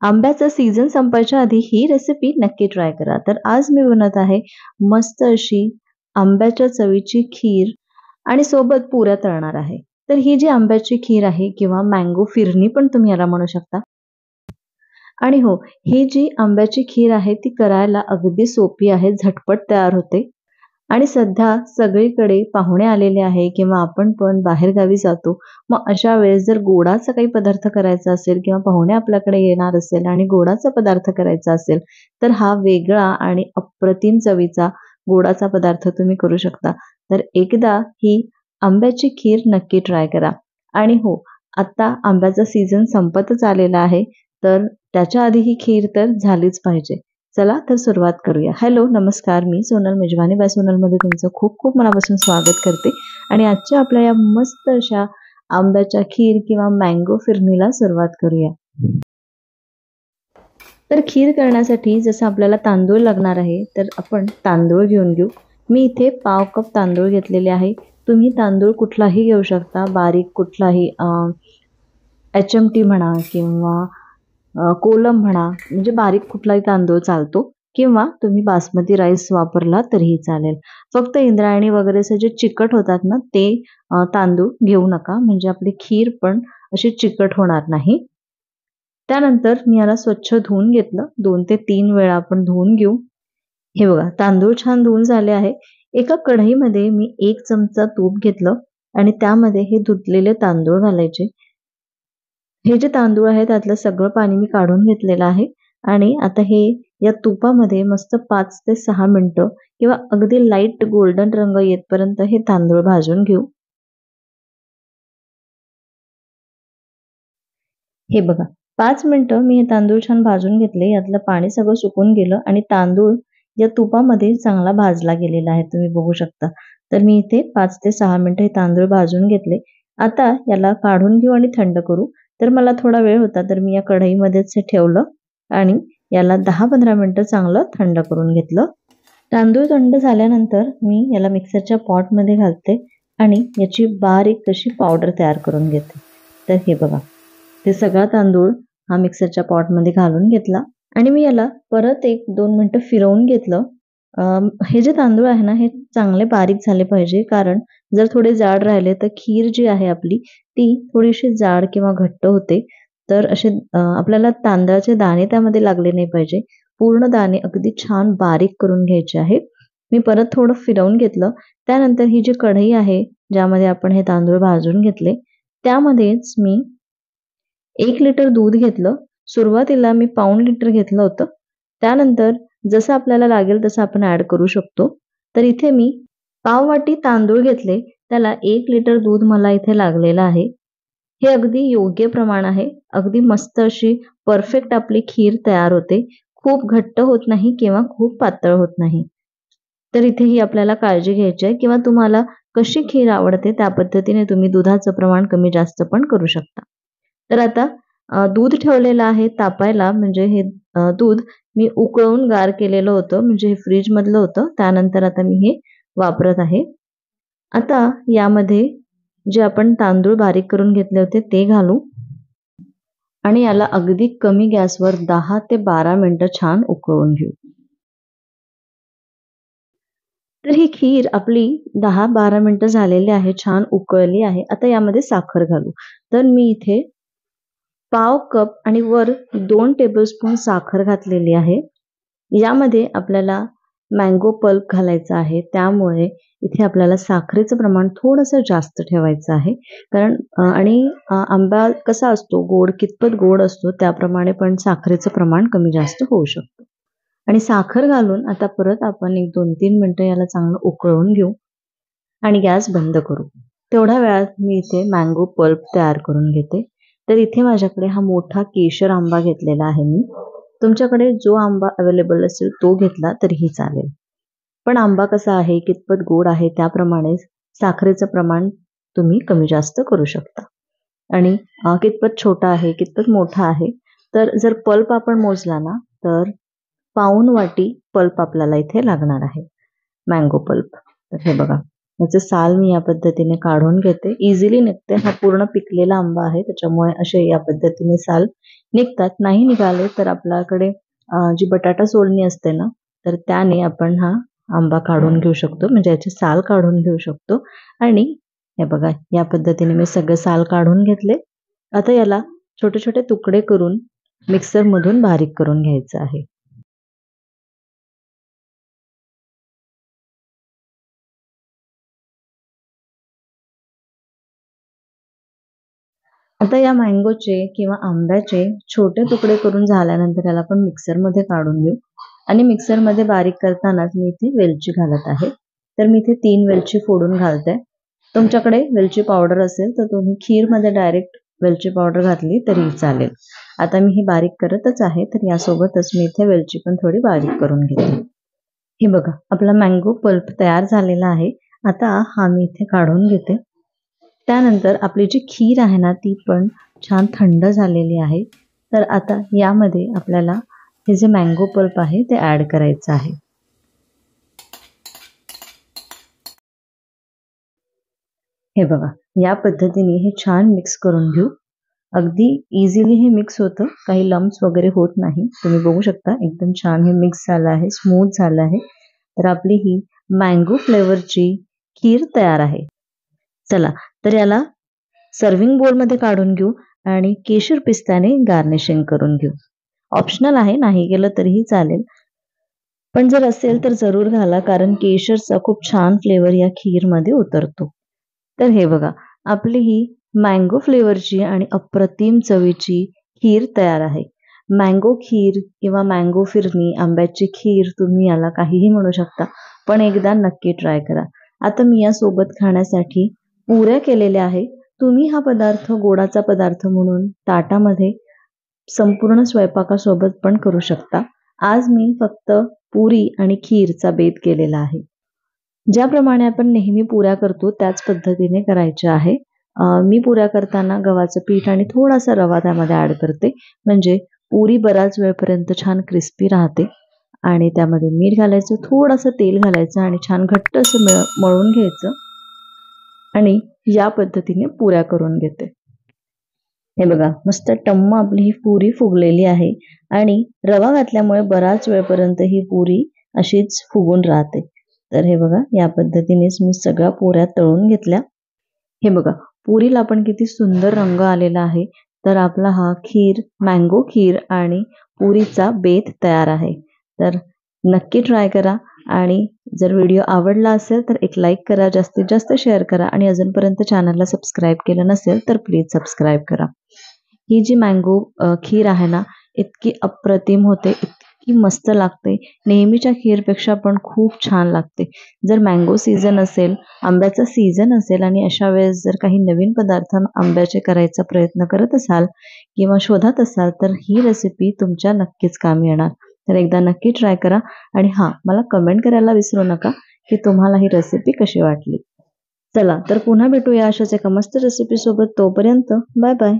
आंब्याचा सीझन संपायच्या आधी ही रेसिपी नक्की ट्राय करा. तर आज मी बनवत आहे मस्त अशी आंब्याच्या चवीची खीर आणि सोबत पुऱ्या तळणार आहे. तर ही जी आंब्याची खीर आहे किंवा मँगो फिरणी पण तुम्ही याला म्हणू शकता. आणि हो, ही जी आंब्याची खीर आहे ती करायला अगदी सोपी आहे, झटपट तयार होते. आणि सध्या सगळीकडे पाहुणे आलेले आहे किंवा आपण पण बाहेरगावी जातो. मग अशा वेळेस जर गोडाचा काही पदार्थ करायचा असेल किंवा पाहुणे आपल्याकडे येणार असेल आणि गोडाचा पदार्थ करायचा असेल, तर हा वेगळा आणि अप्रतिम चवीचा गोडाचा पदार्थ तुम्ही करू शकता. तर एकदा ही आंब्याची खीर नक्की ट्राय करा. आणि हो, आता आंब्याचा सीझन संपतच आलेला आहे, तर त्याच्या आधी ही खीर तर झालीच पाहिजे. चला तर सुरुवात करूया. हॅलो, नमस्कार. मी सोनल, मेजवानी बाय सोनलमध्ये तुमचं खूप खूप मनापासून स्वागत करते. आणि आजच्या आपल्या या मस्त अशा आंब्याच्या खीर किंवा मँगो फिरणीला सुरुवात करूया. तर खीर करण्यासाठी जसं आपल्याला तांदूळ लागणार आहे, तर आपण तांदूळ घेऊन घेऊ. मी इथे पाव कप तांदूळ घेतलेले आहे. तुम्ही तांदूळ कुठलाही घेऊ शकता, बारीक कुठलाही HMT म्हणा किंवा कोलम म्हणा, म्हणजे बारीक कुठलाही तांदूळ चालतो किंवा तुम्ही बासमती राईस वापरला तरीही चालेल. फक्त इंद्रायणी वगैरेचे जे चिकट होतात ना, ते तांदूळ घेऊ नका, म्हणजे आपली खीर पण अशी चिकट होणार नाही. त्यानंतर मी याला स्वच्छ धुवून घेतलं. 2 ते 3 वेळा आपण धुवून घेऊ. हे बघा, तांदूळ छान धुवून झाले आहे. एका कढईमध्ये मी 1 चमचा तूप घेतलं आणि त्यामध्ये हे धुतलेले तांदूळ घालायचे. हे जे तांदूळ आहे त्यातलं सगळं पाणी मी काढून घेतलेलं आहे. आणि आता हे या तुपामध्ये मस्त 5 ते 6 मिनिटं किंवा अगदी लाईट गोल्डन रंग येतपर्यंत हे तांदूळ भाजून घेऊ. हे बघा, 5 मिनिटं मी हे तांदूळ छान भाजून घेतले. यातलं पाणी सगळं सुकून गेलं आणि तांदूळ या तुपामध्ये चांगला भाजला गेलेला आहे, तुम्ही बघू शकता. तर मी इथे 5 ते 6 मिनिटं हे तांदूळ भाजून घेतले. आता याला काढून घेऊ आणि थंड करू. तर मला थोडा वेळ होता, तर मी या कढईमध्येच हे ठेवलं आणि याला 10-15 मिनिटं चांगलं थंड करून घेतलं. तांदूळ थंड झाल्यानंतर मी याला मिक्सरच्या पॉटमध्ये घालते आणि याची बारीक अशी पावडर तयार करून घेते. तर हे बघा, ते सगळा तांदूळ हा मिक्सरच्या पॉटमध्ये घालून घेतला आणि मी याला परत 1-2 मिनिटं फिरवून घेतलं. हे जे तांदूळ आहे ना, हे चांगले बारीक झाले पाहिजे, कारण जर थोडे जाड राहिले तर खीर जी आहे आपली ती थोडीशी जाड किंवा घट्ट होते. तर असे आपल्याला तांदळाचे दाणे त्यामध्ये लागले नाही पाहिजे. पूर्ण दाणे अगदी छान बारीक करून घ्यायचे आहेत. मी परत थोडं फिरवून घेतलं. त्यानंतर ही जी कढई आहे, ज्यामध्ये आपण हे तांदूळ भाजून घेतले, त्यामध्येच मी 1 लिटर दूध घेतलं. सुरुवातीला मी पाऊण लिटर घेतलं होतं. त्यानंतर जसं आपल्याला लागेल तसं आपण ॲड करू शकतो. तर इथे मी पाव वाटी तांदूळ घेतले. त्याला 1 लिटर दूध मला इथे लागलेलं आहे. हे अगदी योग्य प्रमाण आहे. अगदी मस्त अशी परफेक्ट आपली खीर तयार होते. खूप घट्ट होत नाही किंवा खूप पातळ होत नाही. तर इथेही आपल्याला काळजी घ्यायची आहे किंवा तुम्हाला कशी खीर आवडते त्या पद्धतीने तुम्ही दुधाचं प्रमाण कमी जास्त पण करू शकता. तर आता दूध ठेवलेलं आहे तापायला, म्हणजे हे दूध मी उकळून गार केलेलं होतं, म्हणजे हे फ्रिजमधलं होतं. त्यानंतर आता मी हे वापरत आहे. आता यामध्ये जे आपण तांदूळ बारीक करून घेतले होते ते घालू आणि याला अगदी कमी गॅसवर 10 ते 12 मिनिटं छान उकळून घेऊ. तर ही खीर आपली 10-12 मिनिटं झालेली आहे, छान उकळली आहे. आता यामध्ये साखर घालू. तर मी इथे पाव कप आणि वर 2 टेबलस्पून साखर घातलेली आहे. यामध्ये आपल्याला मँगो पल्प घालायचा आहे, त्यामुळे इथे आपल्याला साखरेचं प्रमाण थोडंसं जास्त ठेवायचं आहे. कारण आंबा कसा असतो, कितपत गोड असतो त्याप्रमाणे पण साखरेचं प्रमाण कमी जास्त होऊ शकतं. आणि साखर घालून आता परत आपण 1-2-3 मिनिटं याला चांगलं उकळून घेऊ आणि गॅस बंद करू. तेवढ्या वेळात मी इथे मँगो पल्प तयार करून घेते. तर इथे माझ्याकडे हा मोठा केशर आंबा घेतलेला आहे मी. तुमच्याकडे जो आंबा अवेलेबल असेल तो घेतला तरीही चालेल. पण आंबा कसा आहे, कितपत गोड आहे त्याप्रमाणे साखरेचं प्रमाण तुम्ही कमी जास्त करू शकता. आणि कितपत छोटा आहे, कितपत मोठा आहे. तर जर पल्प आपण मोजला ना, तर पाऊण वाटी पल्प आपल्याला इथे लागणार आहे, मँगो पल्प. तर हे बघा, याचं साल मी या पद्धतीने काढून घेते. इझिली निघते. हा पूर्ण पिकलेला आंबा आहे, त्याच्यामुळे असे या पद्धतीने साल निघतात. नाही निघाले तर आपल्याकडे जी बटाटा सोलणी असते ना, तर त्याने आपण हा आंबा काढून घेऊ शकतो, म्हणजे याचे साल काढून घेऊ शकतो. आणि हे बघा, या पद्धतीने मी सगळे साल काढून घेतले. आता याला छोटे छोटे तुकडे करून मिक्सरमधून बारीक करून घ्यायचं आहे. आता या मँगोचे किंवा आंब्याचे छोटे तुकडे करून झाल्यानंतर याला आपण मिक्सरमध्ये काढून घेऊ. आणि मिक्सरमध्ये बारीक करतानाच मी इथे वेलची घालत आहे. तर मी इथे 3 वेलची फोडून घालते. तुमच्याकडे वेलची पावडर असेल तर तुम्ही खीरमध्ये डायरेक्ट वेलची पावडर घातली तरी चालेल. आता मी ही बारीक करतच आहे, तर यासोबतच मी इथे वेलची पण थोडी बारीक करून घेते. हे बघा, आपला मँगो पल्प तयार झालेला आहे. आता हा मी इथे काढून घेते. त्यानंतर आपली जी खीर आहे ना, ती पण छान थंड झालेली आहे. तर आता यामध्ये आपल्याला हे जे मँगो पल्प आहे ते ॲड करायचं आहे. हे बघा, या पद्धतीने हे छान मिक्स करून घेऊ. अगदी इझिली हे मिक्स होतं, काही लम्प्स वगैरे होत नाही. तुम्ही बघू शकता एकदम छान हे मिक्स झालं आहे, स्मूथ झालं आहे. तर आपली ही मँगो फ्लेवरची खीर तयार आहे. चला, तर याला सर्व्हिंग बोलमध्ये काढून घेऊ आणि केशर पिस्त्याने गार्निशिंग करून घेऊ. ऑप्शनल आहे, नाही केलं तरीही चालेल. पण जर असेल तर जरूर घाला, कारण केशरचा खूप छान फ्लेवर या खीरमध्ये उतरतो. तर हे बघा, आपली ही मँगो फ्लेवरची आणि अप्रतिम चवीची खीर तयार आहे. मँगो खीर किंवा मँगो फिरनी, आंब्याची खीर, तुम्ही याला काहीही म्हणू शकता. पण एकदा नक्की ट्राय करा. आता मी यासोबत खाण्यासाठी पुऱ्या केलेल्या आहे. तुम्ही हा पदार्थ गोडाचा पदार्थ म्हणून ताटामध्ये संपूर्ण स्वयंपाकासोबत पण करू शकता. आज मी फक्त पुरी आणि खीरचा बेत केलेला आहे. ज्याप्रमाणे आपण नेहमी पुऱ्या करतो त्याच पद्धतीने करायच्या आहे. मी पुऱ्या करताना गव्हाचं पीठ आणि थोडासा रवा त्यामध्ये ॲड करते, म्हणजे पुरी बराच वेळपर्यंत छान क्रिस्पी राहते. आणि त्यामध्ये मीठ घालायचं, थोडंसं तेल घालायचं आणि छान घट्ट असं मळून घ्यायचं आणि या पद्धतीने पुऱ्या करून घेते. हे बघा, मस्त टम्म आपली ही पुरी फुगलेली आहे आणि रवा घातल्यामुळे बराच वेळपर्यंत ही पुरी अशीच फुगून राहते. तर हे बघा, या पद्धतीनेच मी सगळ्या पुऱ्या तळून घेतल्या. हे बघा, पुरीला पण किती सुंदर रंग आलेला आहे. तर आपला हा खीर, मँगो खीर आणि पुरीचा बेत तयार आहे. तर नक्की ट्राय करा आणि जर व्हिडिओ आवडला असेल तर एक लाईक करा, जास्तीत जास्त शेअर करा आणि अजूनपर्यंत चॅनलला सबस्क्राईब केलं नसेल तर प्लीज सबस्क्राईब करा. ही जी मँगो खीर आहे ना, इतकी अप्रतिम होते, इतकी मस्त लागते. नेहमीच्या खीरपेक्षा पण खूप छान लागते. जर मँगो सीझन असेल, आंब्याचा सीझन असेल आणि अशा वेळेस जर काही नवीन पदार्थ आंब्याचे करायचा प्रयत्न करत असाल किंवा शोधत असाल, तर ही रेसिपी तुमच्या नक्कीच कामी येणार. तर एकदा नक्की ट्राय करा आणि हां, मला कमेंट करायला विसरू नका की तुम्हाला ही रेसिपी कशी वाटली. चला, तर पुन्हा भेटूया अशाच एका मस्त रेसिपीसोबत. तोपर्यंत बाय बाय.